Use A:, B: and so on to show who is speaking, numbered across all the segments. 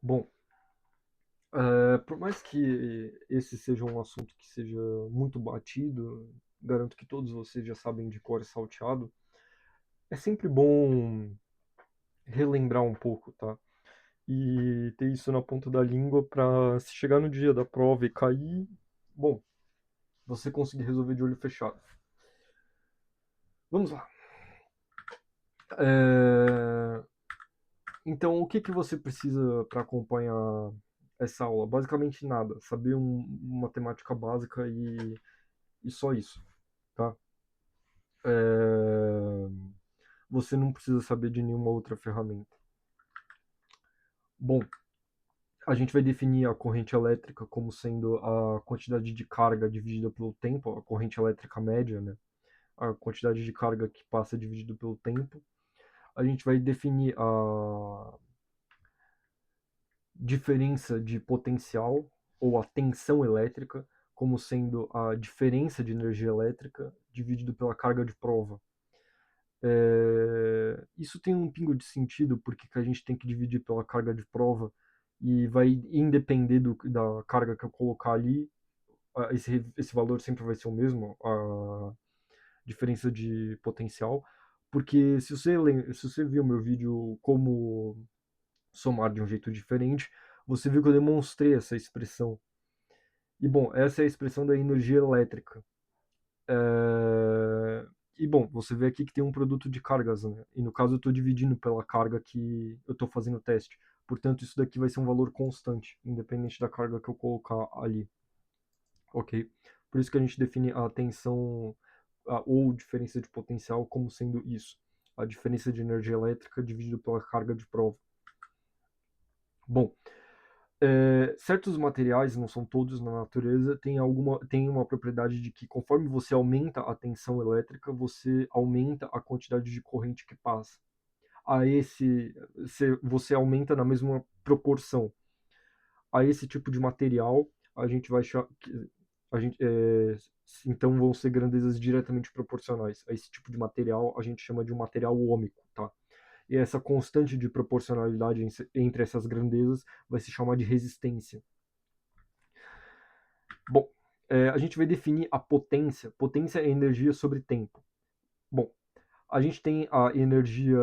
A: Bom, por mais que esse seja um assunto que seja muito batido, garanto que todos vocês já sabem de cor e salteado, é sempre bom relembrar um pouco, tá? E ter isso na ponta da língua pra se chegar no dia da prova e cair, bom, você conseguir resolver de olho fechado. Vamos lá. É, Então, o que que você precisa para acompanhar essa aula? Basicamente nada. Saber uma matemática básica e só isso, tá? É, Você não precisa saber de nenhuma outra ferramenta. Bom, a gente vai definir a corrente elétrica como sendo a quantidade de carga dividida pelo tempo, a corrente elétrica média, né? A quantidade de carga que passa dividido pelo tempo. A gente vai definir a diferença de potencial ou a tensão elétrica como sendo a diferença de energia elétrica dividido pela carga de prova. Isso tem um pingo de sentido porque que a gente tem que dividir pela carga de prova e vai independer da carga que eu colocar ali, esse valor sempre vai ser o mesmo, a diferença de potencial, porque se você viu meu vídeo como somar de um jeito diferente, você viu que eu demonstrei essa expressão. E bom, essa é a expressão da energia elétrica. É, E bom, você vê aqui que tem um produto de cargas, né? E no caso eu estou dividindo pela carga que eu estou fazendo o teste. Portanto, isso daqui vai ser um valor constante, independente da carga que eu colocar ali, ok? Por isso que a gente define a tensão ou diferença de potencial como sendo isso. A diferença de energia elétrica dividido pela carga de prova. Bom, certos materiais, não são todos na natureza, tem uma propriedade de que conforme você aumenta a tensão elétrica, você aumenta a quantidade de corrente que passa. A esse, você aumenta na mesma proporção. A esse tipo de material, a gente vai a gente, então vão ser grandezas diretamente proporcionais. A esse tipo de material a gente chama de um material ômico, tá? E essa constante de proporcionalidade entre essas grandezas vai se chamar de resistência. Bom, a gente vai definir a potência. Potência é energia sobre tempo. Bom, a gente tem a energia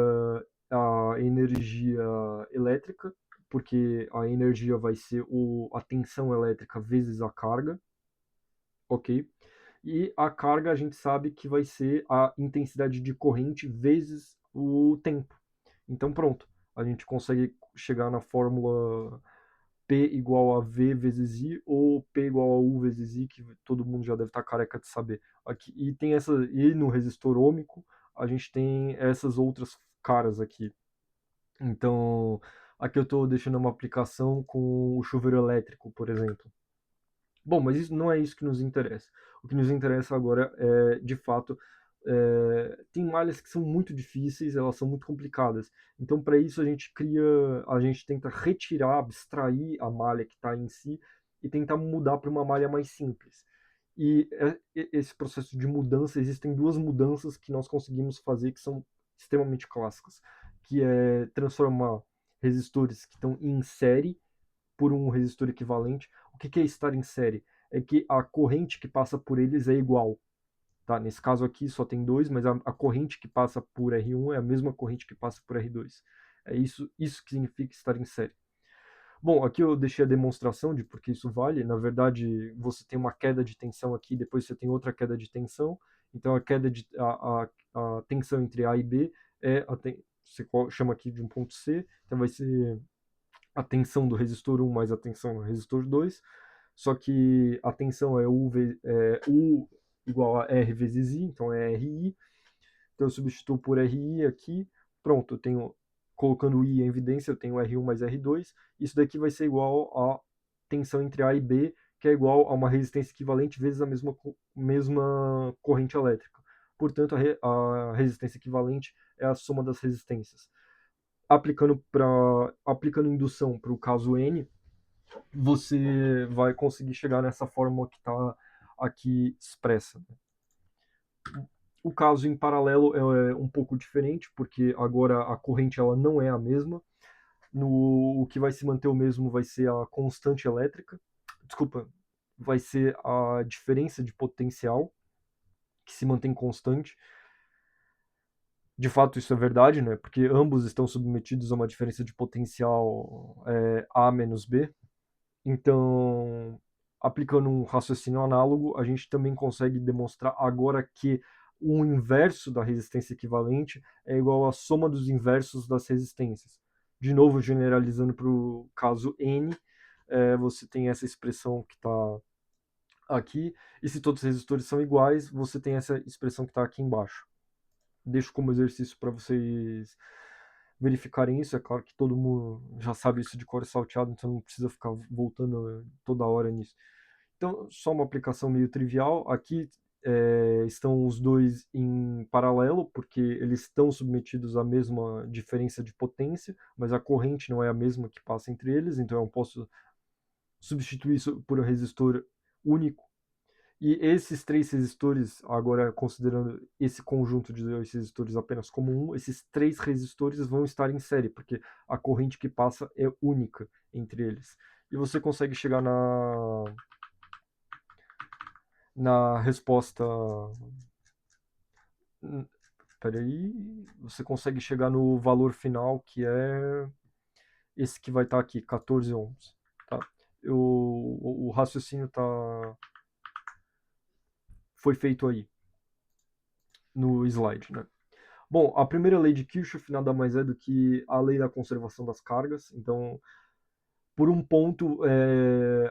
A: elétrica, porque a energia vai ser a tensão elétrica vezes a carga, ok? E a carga a gente sabe que vai ser a intensidade de corrente vezes o tempo. Então pronto, a gente consegue chegar na fórmula P igual a V vezes I ou P igual a U vezes I, que todo mundo já deve estar careca de saber. Aqui, e no resistor ômico, a gente tem essas outras caras aqui. Então, aqui eu estou deixando uma aplicação com o chuveiro elétrico, por exemplo. Bom, mas isso não é isso que nos interessa. O que nos interessa agora é, de fato, tem malhas que são muito difíceis, elas são muito complicadas. Então, para isso, a gente tenta retirar, abstrair a malha que está em si e tentar mudar para uma malha mais simples. Esse processo de mudança, existem duas mudanças que nós conseguimos fazer que são extremamente clássicas, que é transformar resistores que estão em série por um resistor equivalente. O que é estar em série? É que a corrente que passa por eles é igual. Tá? Nesse caso aqui só tem dois, mas a corrente que passa por R1 é a mesma corrente que passa por R2. É isso que significa estar em série. Bom, aqui eu deixei a demonstração de porque isso vale. Na verdade, você tem uma queda de tensão aqui, depois você tem outra queda de tensão. Então a tensão entre A e B você chama aqui de um ponto C, então vai ser a tensão do resistor 1 mais a tensão do resistor 2, só que a tensão é U igual a R vezes I, então é RI, então eu substituo por RI aqui, pronto, eu tenho, colocando I em evidência, eu tenho R1 mais R2, isso daqui vai ser igual a tensão entre A e B, que é igual a uma resistência equivalente vezes a mesma corrente elétrica. Portanto, a resistência equivalente é a soma das resistências. Aplicando indução para o caso N, você vai conseguir chegar nessa fórmula que está aqui expressa. O caso em paralelo é um pouco diferente, porque agora a corrente ela não é a mesma. No o que vai se manter o mesmo vai ser a constante elétrica. Desculpa, vai ser a diferença de potencial, que se mantém constante. De fato, isso é verdade, né? Porque ambos estão submetidos a uma diferença de potencial A menos B. Então, aplicando um raciocínio análogo, a gente também consegue demonstrar agora que o inverso da resistência equivalente é igual à soma dos inversos das resistências. De novo, generalizando para o caso N, você tem essa expressão que está aqui, e se todos os resistores são iguais, você tem essa expressão que está aqui embaixo. Deixo como exercício para vocês verificarem isso. É claro que todo mundo já sabe isso de cor salteado, então não precisa ficar voltando toda hora nisso. Então, só uma aplicação meio trivial. Aqui estão os dois em paralelo, porque eles estão submetidos à mesma diferença de potência, mas a corrente não é a mesma que passa entre eles, então eu posso substituir isso por um resistor único. E esses três resistores, agora considerando esse conjunto de dois resistores apenas como um, esses três resistores vão estar em série, porque a corrente que passa é única entre eles. E você consegue chegar na resposta. Peraí. Você consegue chegar no valor final, que é esse que vai estar aqui, 14 ohms. Tá? O raciocínio foi feito aí no slide, né? Bom, a primeira lei de Kirchhoff nada mais é do que a lei da conservação das cargas. Então, por um ponto,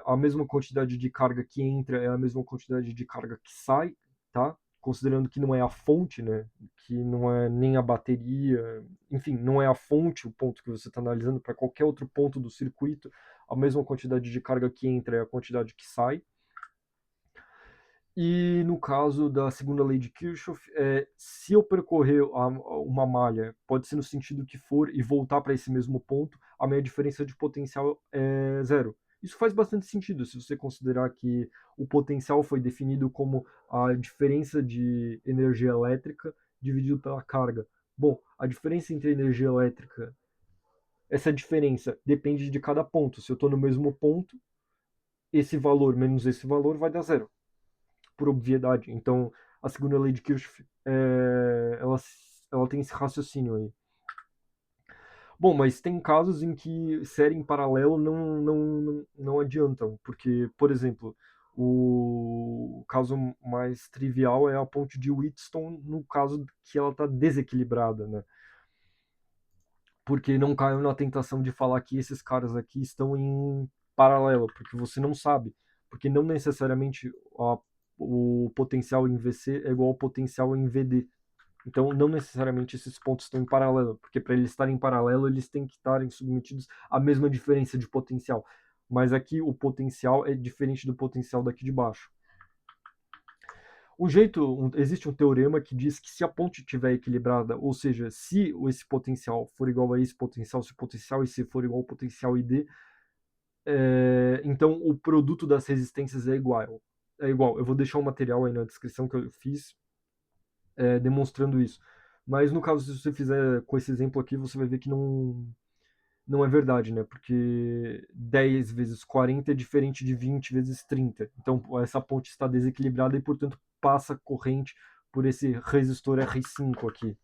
A: a mesma quantidade de carga que entra é a mesma quantidade de carga que sai, tá? Considerando que não é a fonte, né? Que não é nem a bateria, enfim, não é a fonte o ponto que você está analisando. Para qualquer outro ponto do circuito, a mesma quantidade de carga que entra é a quantidade que sai. E no caso da segunda lei de Kirchhoff, se eu percorrer uma malha, pode ser no sentido que for, e voltar para esse mesmo ponto, a minha diferença de potencial é zero. Isso faz bastante sentido se você considerar que o potencial foi definido como a diferença de energia elétrica dividido pela carga. Bom, a diferença entre energia elétrica, essa diferença depende de cada ponto. Se eu estou no mesmo ponto, esse valor menos esse valor vai dar zero por obviedade. Então, a segunda lei de Kirchhoff, ela tem esse raciocínio aí. Bom, mas tem casos em que série em paralelo não adiantam, porque, por exemplo, o caso mais trivial é a ponte de Wheatstone, no caso que ela está desequilibrada, né? Porque não caiam na tentação de falar que esses caras aqui estão em paralelo, porque você não sabe, porque não necessariamente o potencial em VC é igual ao potencial em VD. Então, não necessariamente esses pontos estão em paralelo, porque para eles estarem em paralelo, eles têm que estarem submetidos à mesma diferença de potencial. Mas aqui o potencial é diferente do potencial daqui de baixo. Existe um teorema que diz que se a ponte estiver equilibrada, ou seja, se esse potencial for igual a esse potencial, se o potencial IC for igual ao potencial ID, então o produto das resistências é igual. É igual. Eu vou deixar um material aí na descrição que eu fiz demonstrando isso. Mas no caso, se você fizer com esse exemplo aqui, você vai ver que não é verdade, né? Porque 10 vezes 40 é diferente de 20 vezes 30. Então essa ponte está desequilibrada e, portanto, passa corrente por esse resistor R5 aqui.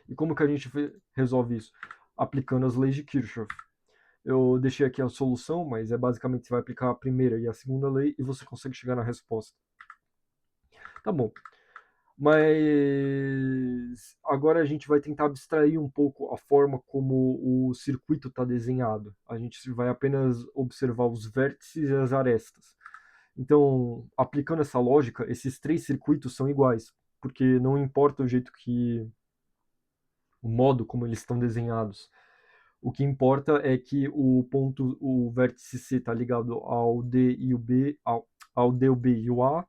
A: E como que a gente resolve isso? Aplicando as leis de Kirchhoff. Eu deixei aqui a solução, mas basicamente você vai aplicar a primeira e a segunda lei e você consegue chegar na resposta. Tá bom. Mas agora a gente vai tentar abstrair um pouco a forma como o circuito está desenhado. A gente vai apenas observar os vértices e as arestas. Então, aplicando essa lógica, esses três circuitos são iguais, porque não importa o modo como eles estão desenhados. O que importa é que o vértice C está ligado ao D e o B, ao D, o B e o A,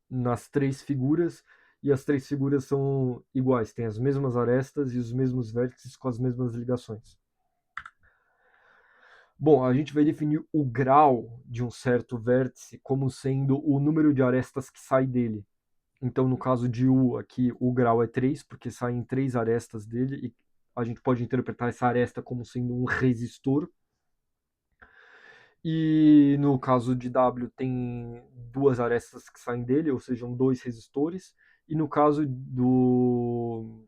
A: nas três figuras, e as três figuras são iguais, têm as mesmas arestas e os mesmos vértices com as mesmas ligações. Bom, a gente vai definir o grau de um certo vértice como sendo o número de arestas que sai dele. Então, no caso de U aqui, o grau é 3, porque saem 3 arestas dele, a gente pode interpretar essa aresta como sendo um resistor. E no caso de W tem duas arestas que saem dele, ou seja, dois resistores. E no caso no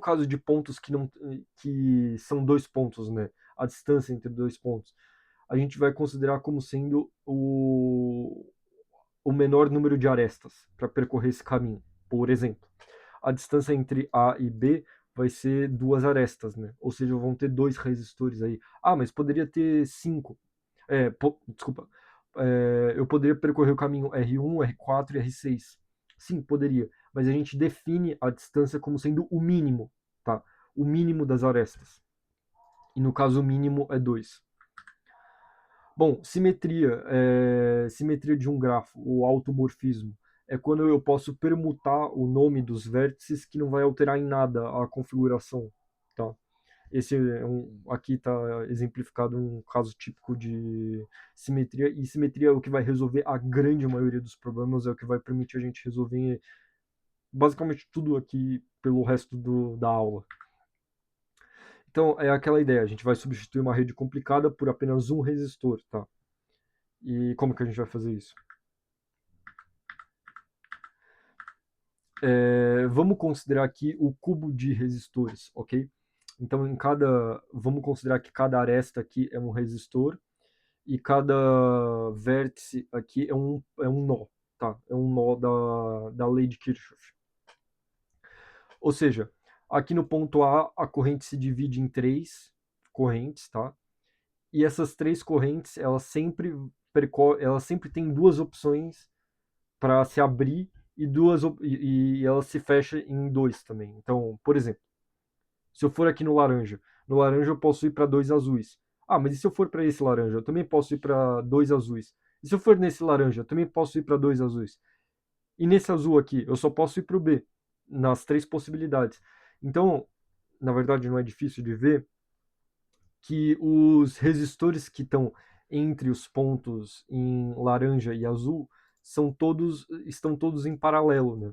A: caso de pontos que não que são dois pontos, né? A distância entre dois pontos, a gente vai considerar como sendo o menor número de arestas para percorrer esse caminho. Por exemplo, a distância entre A e B vai ser duas arestas, né? Ou seja, vão ter dois resistores aí. Ah, mas poderia ter cinco. Desculpa. Eu poderia percorrer o caminho R1, R4 e R6. Sim, poderia. Mas a gente define a distância como sendo o mínimo, tá? O mínimo das arestas. E no caso, o mínimo é 2. Bom, simetria. Simetria de um grafo, o automorfismo. É quando eu posso permutar o nome dos vértices que não vai alterar em nada a configuração, tá? Aqui está exemplificado um caso típico de simetria, e simetria é o que vai resolver a grande maioria dos problemas, é o que vai permitir a gente resolver basicamente tudo aqui pelo resto da aula. Então, é aquela ideia, a gente vai substituir uma rede complicada por apenas um resistor, tá? E como que a gente vai fazer isso? Vamos considerar aqui o cubo de resistores, ok? Então, vamos considerar que cada aresta aqui é um resistor e cada vértice aqui é um nó, tá? É um nó da lei de Kirchhoff. Ou seja, aqui no ponto A, a corrente se divide em três correntes, tá? E essas três correntes, elas sempre têm duas opções para se abrir e elas se fecham em dois também. Então, por exemplo, se eu for aqui no laranja eu posso ir para dois azuis. Ah, mas e se eu for para esse laranja? Eu também posso ir para dois azuis. E se eu for nesse laranja, eu também posso ir para dois azuis. E nesse azul aqui, eu só posso ir para o B, nas três possibilidades. Então, na verdade, não é difícil de ver que os resistores que estão entre os pontos em laranja e azul estão todos em paralelo, né?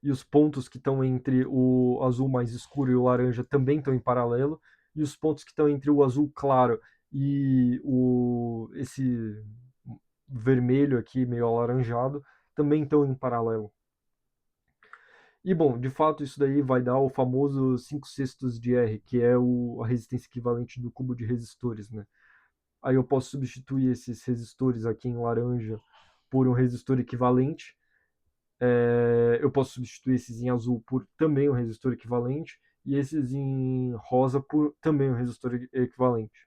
A: E os pontos que estão entre o azul mais escuro e o laranja também estão em paralelo, e os pontos que estão entre o azul claro e esse vermelho aqui, meio alaranjado, também estão em paralelo. E bom, de fato isso daí vai dar o famoso 5/6 de R, que é a resistência equivalente do cubo de resistores, né? Aí eu posso substituir esses resistores aqui em laranja por um resistor equivalente. Eu posso substituir esses em azul por também um resistor equivalente e esses em rosa por também um resistor equivalente.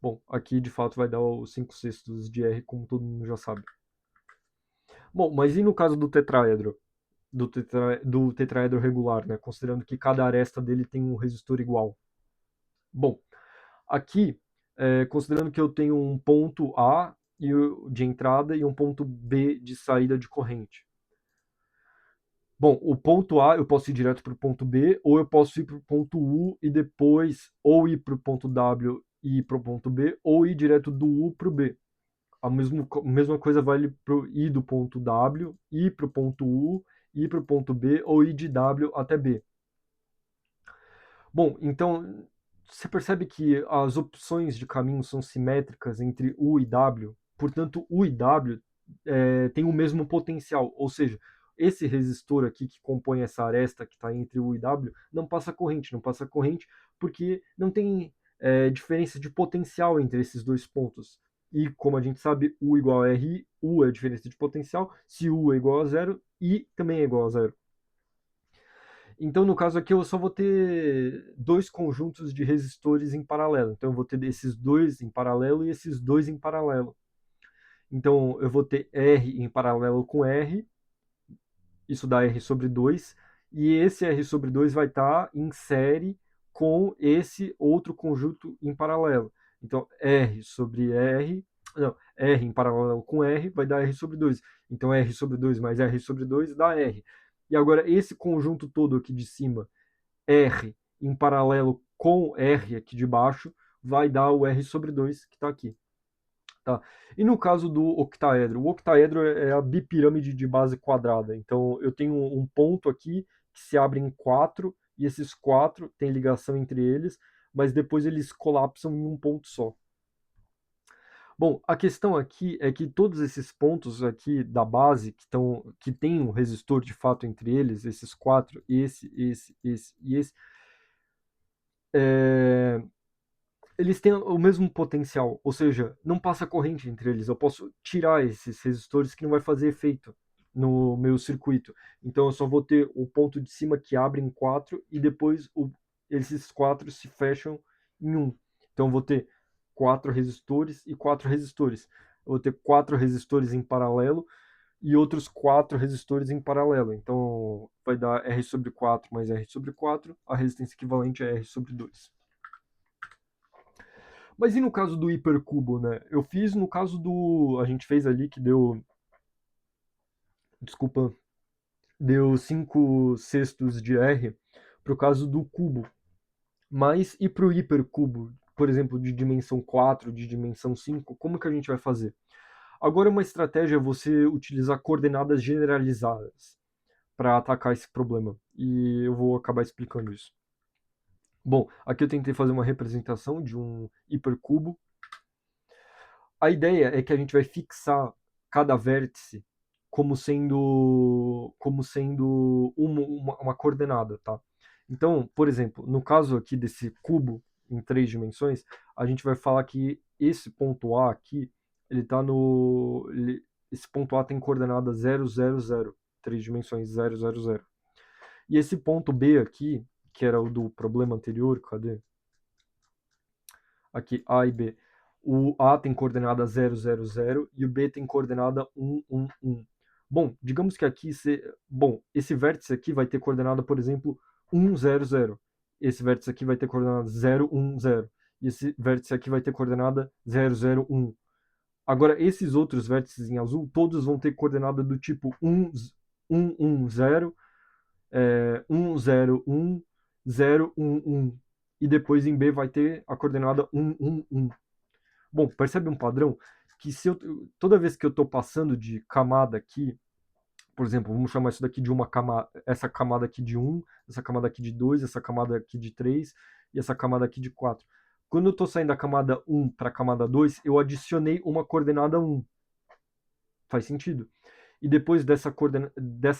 A: Bom, aqui de fato vai dar os 5/6 de R, como todo mundo já sabe. Bom, mas e no caso do tetraedro? Do tetraedro regular, né? Considerando que cada aresta dele tem um resistor igual. Bom, aqui, considerando que eu tenho um ponto A de entrada e um ponto B de saída de corrente. Bom, o ponto A eu posso ir direto para o ponto B, ou eu posso ir para o ponto U e depois ou ir para o ponto W e ir para o ponto B, ou ir direto do U para o B. A mesma coisa vale para ir do ponto W, ir para o ponto U, ir para o ponto B, ou ir de W até B. Bom, então você percebe que as opções de caminho são simétricas entre U e W, portanto, U e W têm o mesmo potencial, ou seja, esse resistor aqui que compõe essa aresta que está entre U e W não passa corrente porque não tem diferença de potencial entre esses dois pontos. E como a gente sabe, U igual a RI, U é a diferença de potencial, se U é igual a zero, I também é igual a zero. Então, no caso aqui, eu só vou ter dois conjuntos de resistores em paralelo. Então, eu vou ter esses dois em paralelo e esses dois em paralelo. Então, eu vou ter R em paralelo com R, isso dá R sobre 2, e esse R sobre 2 vai estar em série com esse outro conjunto em paralelo. Então, R sobre R, não, R em paralelo com R vai dar R sobre 2. Então, R sobre 2 mais R sobre 2 dá R. E agora, esse conjunto todo aqui de cima, R em paralelo com R aqui de baixo, vai dar o R sobre 2 que está aqui. Tá? E no caso do octaedro, o octaedro é a bipirâmide de base quadrada. Então eu tenho um ponto aqui que se abre em 4 e esses 4 têm ligação entre eles, mas depois eles colapsam em um ponto só. Bom, a questão aqui é que todos esses pontos aqui da base que tem um resistor de fato entre eles, esses 4, esse e esse, é, eles têm o mesmo potencial, ou seja, não passa corrente entre eles. Eu posso tirar esses resistores que não vai fazer efeito no meu circuito. Então eu só vou ter o ponto de cima que abre em 4 e depois esses 4 se fecham em um. Então eu vou ter 4 resistores e 4 resistores. Eu vou ter 4 resistores em paralelo e outros 4 resistores em paralelo. Então vai dar R sobre 4 mais R sobre 4, a resistência equivalente é R sobre 2. Mas e no caso do hipercubo, né? Eu fiz no caso do. A gente fez ali que deu. Desculpa. Deu 5 sextos de R pro caso do cubo. Mas e pro hipercubo? Por exemplo, de dimensão 4, de dimensão 5, como que a gente vai fazer? Agora, uma estratégia é você utilizar coordenadas generalizadas para atacar esse problema. E eu vou acabar explicando isso. Bom, aqui eu tentei fazer uma representação de um hipercubo. A ideia é que a gente vai fixar cada vértice como sendo uma coordenada, tá? Então, por exemplo, no caso aqui desse cubo em 3 dimensões, a gente vai falar que esse ponto A aqui, ele tá no... esse ponto A tem coordenada 0, 0, 0. 3 dimensões, 0, 0, 0. E esse ponto B aqui, que era o do problema anterior, cadê? Aqui, A e B. O A tem coordenada 0, 0, 0 e o B tem coordenada 1, 1, 1. Bom, digamos que aqui, bom, esse vértice aqui vai ter coordenada, por exemplo, 1, 0, 0. Esse vértice aqui vai ter coordenada 0, 1, 0. E esse vértice aqui vai ter coordenada 0, 0, 1. Agora, esses outros vértices em azul, todos vão ter coordenada do tipo 1, 1, 1, 0, 1, 0, 1, 0, 1, 1. E depois em B vai ter a coordenada 1, 1, 1. Bom, percebe um padrão? Que se eu, toda vez que eu estou passando de camada aqui, por exemplo, vamos chamar isso daqui de uma camada, essa camada aqui de 1, essa camada aqui de 2, essa camada aqui de 3 e essa camada aqui de 4. Quando eu estou saindo da camada 1 para a camada 2, eu adicionei uma coordenada 1. Faz sentido? E depois dessa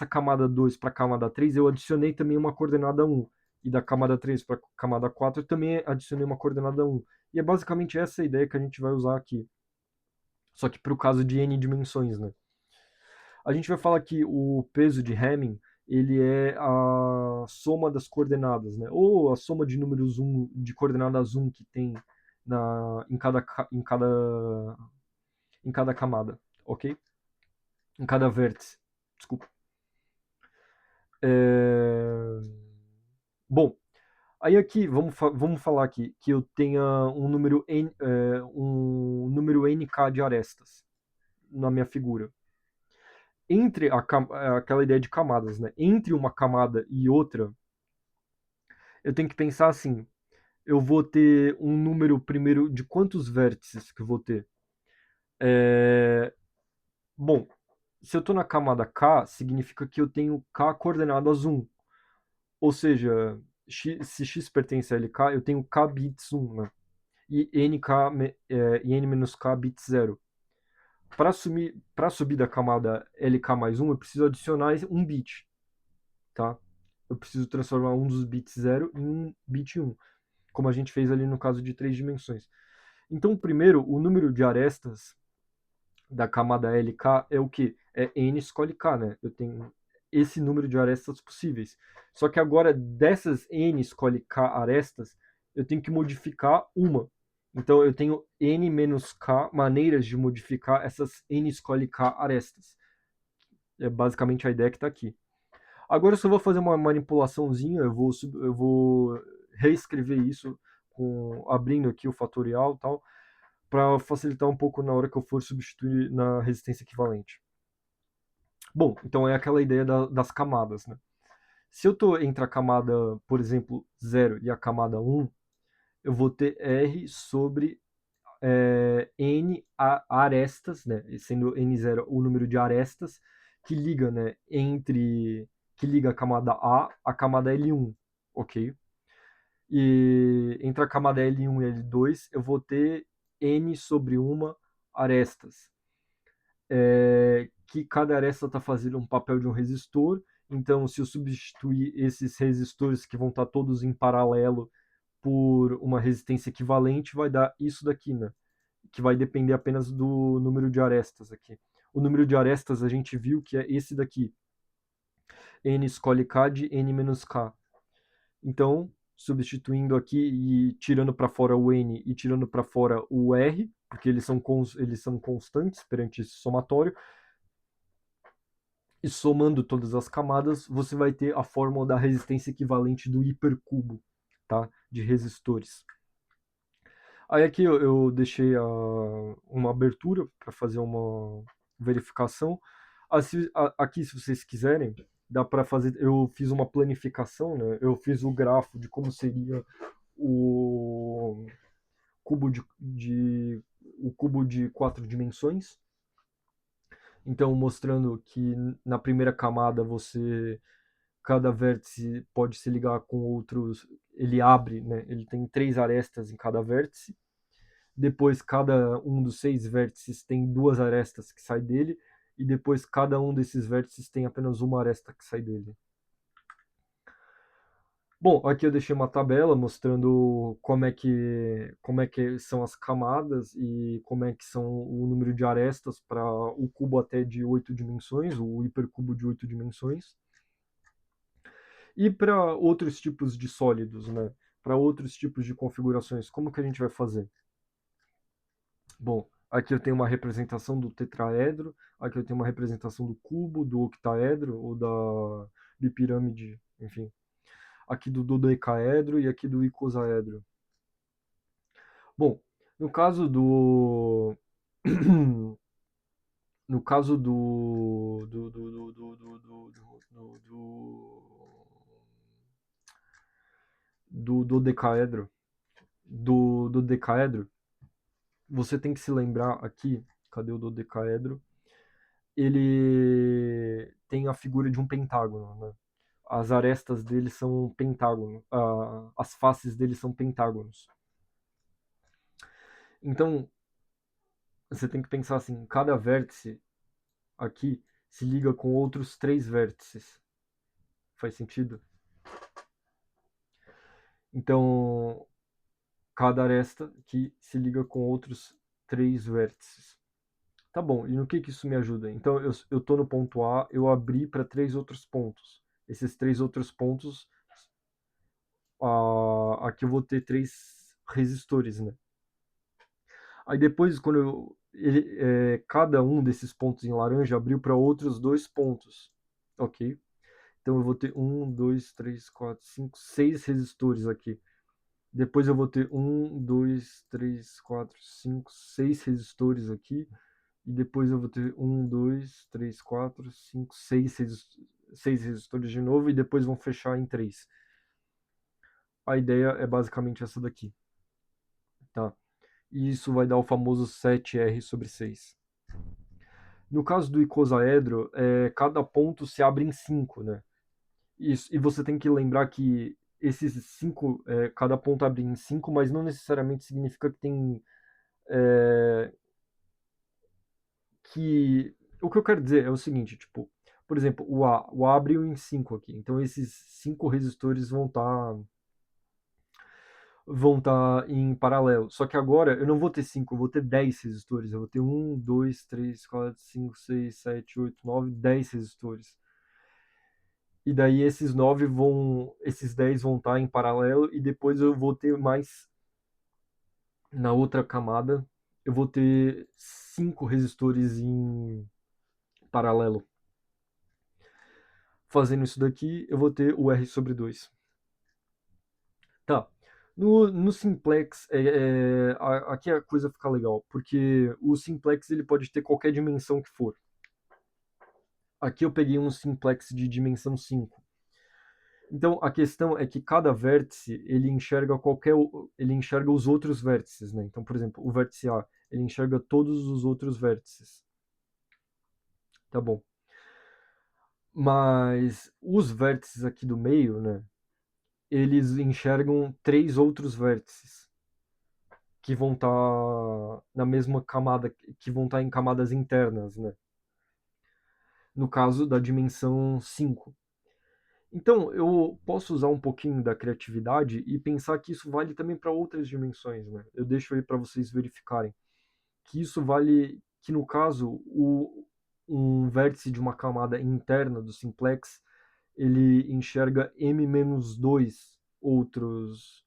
A: camada 2 para a camada 3, eu adicionei também uma coordenada 1. E da camada 3 para a camada 4, eu também adicionei uma coordenada 1. E é basicamente essa a ideia que a gente vai usar aqui. Só que para o caso de n dimensões, né? A gente vai falar que o peso de Hamming ele é a soma das coordenadas, né? Ou a soma de números 1, de coordenadas 1 que tem em cada camada, ok? Em cada vértice, desculpa. Bom, aí aqui vamos falar aqui que eu tenha um número nk de arestas na minha figura. Entre aquela ideia de camadas, né? Entre uma camada e outra, eu tenho que pensar assim: eu vou ter um número primeiro de quantos vértices que eu vou ter? Bom, se eu estou na camada K, significa que eu tenho K coordenadas 1. Ou seja, se x pertence a LK, eu tenho K bits 1, né? E n menos K bits 0. Para subir da camada LK mais 1, eu preciso adicionar um bit, tá? Eu preciso transformar um dos bits 0 em um bit 1, como a gente fez ali no caso de 3 dimensões. Então, primeiro, o número de arestas da camada LK é o que? É n escolhe k, né? Eu tenho esse número de arestas possíveis. Só que agora, dessas n escolhe k arestas, eu tenho que modificar uma. Então, eu tenho n menos k maneiras de modificar essas n escolhe k arestas. É basicamente a ideia que está aqui. Agora eu só vou fazer uma manipulaçãozinha, eu vou reescrever isso abrindo aqui o fatorial e tal, para facilitar um pouco na hora que eu for substituir na resistência equivalente. Bom, então é aquela ideia das camadas, né? Se eu estou entre a camada, por exemplo, 0 e a camada 1, eu vou ter R sobre N arestas, né? Sendo N0 o número de arestas que liga, né? Que liga a camada A à camada L1. ok? E entre a camada L1 e L2 eu vou ter N sobre uma arestas, que cada aresta está fazendo um papel de um resistor. Então, se eu substituir esses resistores que vão estar todos em paralelo por uma resistência equivalente, vai dar isso daqui, né? Que vai depender apenas do número de arestas aqui. O número de arestas a gente viu que é esse daqui, N escolhe K de N menos K. Então, substituindo aqui e tirando para fora o N e tirando para fora o R, porque eles são constantes perante esse somatório, e somando todas as camadas, você vai ter a fórmula da resistência equivalente do hipercubo, tá? De resistores. Aí aqui eu deixei uma abertura para fazer uma verificação. Aqui, se vocês quiserem, dá para fazer. Eu fiz uma planificação, né? Eu fiz o grafo de como seria o cubo o cubo de 4 dimensões. Então, mostrando que na primeira camada cada vértice pode se ligar com outros, ele abre, né? Ele tem 3 arestas em cada vértice. Depois, cada um dos 6 vértices tem 2 arestas que saem dele. E depois, cada um desses vértices tem apenas uma aresta que sai dele. Bom, aqui eu deixei uma tabela mostrando como é que são as camadas e como é que são o número de arestas para o cubo até de 8 dimensões, o hipercubo de 8 dimensões. E para outros tipos de sólidos, né? Para outros tipos de configurações, como que a gente vai fazer? Bom, aqui eu tenho uma representação do tetraedro, aqui eu tenho uma representação do cubo, do octaedro ou da bipirâmide, enfim. Aqui do dodecaedro e aqui do icosaedro. Bom, no caso do no caso do dodecaedro, do dodecaedro, você tem que se lembrar aqui, cadê o dodecaedro? Ele tem a figura de um pentágono, né? As arestas dele são pentágono, as faces dele são pentágonos. Então, você tem que pensar assim, cada vértice aqui se liga com outros 3 vértices. Faz sentido? Então, cada aresta aqui se liga com outros 3 vértices. Tá bom, e no que isso me ajuda? Então, eu tô no ponto A, eu abri para 3 outros pontos. Esses 3 outros pontos, aqui eu vou ter 3 resistores, né? Aí depois, cada um desses pontos em laranja abriu para outros 2 pontos, ok? Então eu vou ter 1, 2, 3, 4, 5, 6 resistores aqui. Depois eu vou ter 1, 2, 3, 4, 5, 6 resistores aqui. E depois eu vou ter 1, 2, 3, 4, 5, 6 resistores de novo. E depois vão fechar em 3. A ideia é basicamente essa daqui, tá? E isso vai dar o famoso 7R sobre 6. No caso do icosaedro, cada ponto se abre em 5, né? E você tem que lembrar que esses 5, cada ponto abre em 5, mas não necessariamente significa que tem. é, o que eu quero dizer é o seguinte, tipo, por exemplo, o A abriu em 5 aqui, então esses 5 resistores vão estar em paralelo. Só que agora eu não vou ter 5, eu vou ter 10 resistores. Eu vou ter 1, 2, 3, 4, 5, 6, 7, 8, 9, 10 resistores. E daí esses 10 vão estar em paralelo e depois eu vou ter mais na outra camada, eu vou ter 5 resistores em paralelo. Fazendo isso daqui, eu vou ter o R sobre 2. Tá. No simplex, aqui a coisa fica legal, porque o simplex ele pode ter qualquer dimensão que for. Aqui eu peguei um simplex de dimensão 5. Então a questão é que cada vértice ele enxerga os outros vértices, né? Então, por exemplo, o vértice A, ele enxerga todos os outros vértices. Tá bom. Mas os vértices aqui do meio, né? eles enxergam 3 outros vértices que vão estar na mesma camada, que vão estar em camadas internas, né? No caso da dimensão 5. Então, eu posso usar um pouquinho da criatividade e pensar que isso vale também para outras dimensões, né? Eu deixo aí para vocês verificarem que isso vale, que no caso, um vértice de uma camada interna do simplex, ele enxerga m-2 outros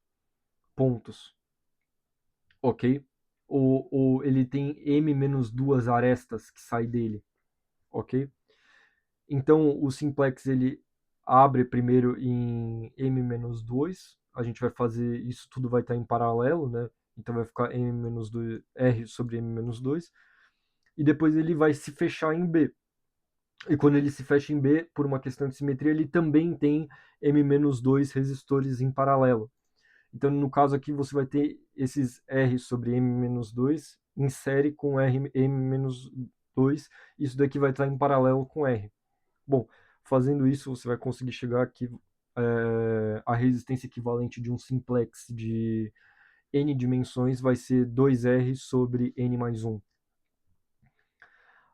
A: pontos, ok? Ou ele tem m-2 arestas que saem dele, ok? Então, o simplex ele abre primeiro em m-2, a gente vai fazer, isso tudo vai estar em paralelo, né? Então vai ficar m-2, r sobre m-2, e depois ele vai se fechar em B. E quando ele se fecha em B, por uma questão de simetria, ele também tem m-2 resistores em paralelo. Então, no caso aqui, você vai ter esses R sobre M-2 em série com R, M-2. Isso daqui vai estar em paralelo com R. Bom, fazendo isso, você vai conseguir chegar aqui a resistência equivalente de um simplex de n dimensões vai ser 2R sobre n mais 1.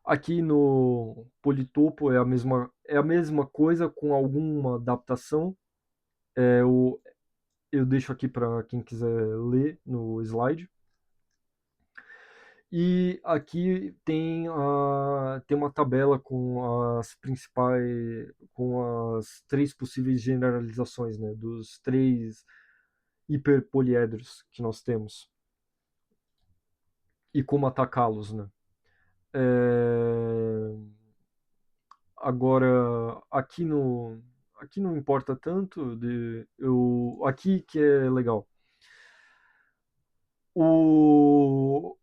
A: Aqui no politopo é a mesma coisa com alguma adaptação. Eu deixo aqui para quem quiser ler no slide. E aqui tem uma tabela com as principais, com as 3 possíveis generalizações, né, dos 3 hiperpoliedros que nós temos e como atacá-los, né? É, Agora, aqui não importa tanto, aqui que é legal. O,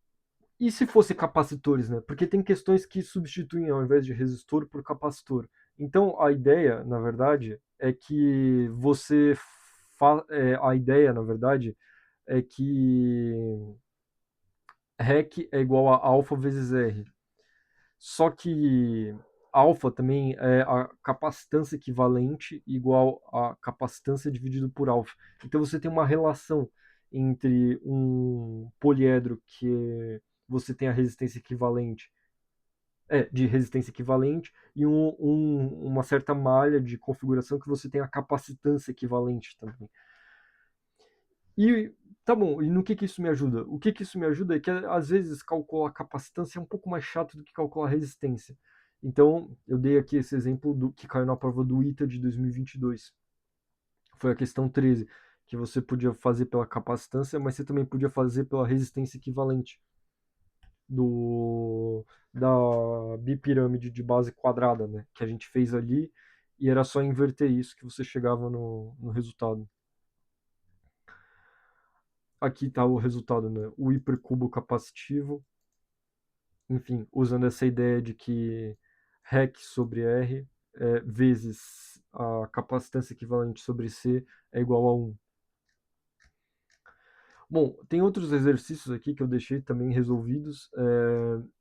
A: E se fosse capacitores, né? Porque tem questões que substituem ao invés de resistor por capacitor. Então a ideia, na verdade, é que a ideia, na verdade, é que REC é igual a alfa vezes R. Só que alfa também é a capacitância equivalente igual a capacitância dividido por alfa. Então você tem uma relação entre um poliedro que você tem a resistência equivalente, de resistência equivalente, e uma certa malha de configuração que você tem a capacitância equivalente também. E tá bom, e no que isso me ajuda? O que isso me ajuda é que às vezes calcular a capacitância é um pouco mais chato do que calcular a resistência. Então, eu dei aqui esse exemplo do que caiu na prova do ITA de 2022. Foi a questão 13, que você podia fazer pela capacitância, mas você também podia fazer pela resistência equivalente do da bipirâmide de base quadrada, né, que a gente fez ali, e era só inverter isso que você chegava no resultado. Aqui está o resultado, né? O hipercubo capacitivo, enfim, usando essa ideia de que REC sobre R vezes a capacitância equivalente sobre C é igual a 1. Bom, tem outros exercícios aqui que eu deixei também resolvidos.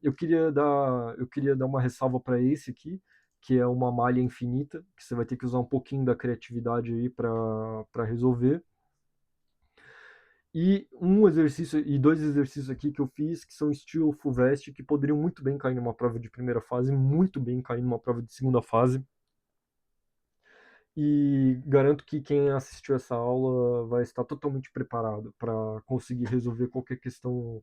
A: Eu queria dar uma ressalva para esse aqui, que é uma malha infinita, que você vai ter que usar um pouquinho da criatividade aí para resolver. E um exercício e 2 exercícios aqui que eu fiz que são estilo FUVEST, que poderiam muito bem cair numa prova de primeira fase, muito bem cair numa prova de segunda fase. E garanto que quem assistiu essa aula vai estar totalmente preparado para conseguir resolver qualquer questão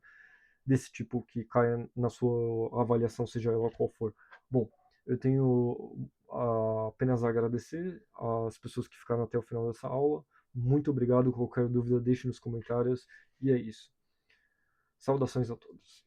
A: desse tipo que caia na sua avaliação, seja ela qual for. Bom, eu tenho apenas a agradecer às pessoas que ficaram até o final dessa aula. Muito obrigado. Qualquer dúvida, deixe nos comentários. E é isso. Saudações a todos.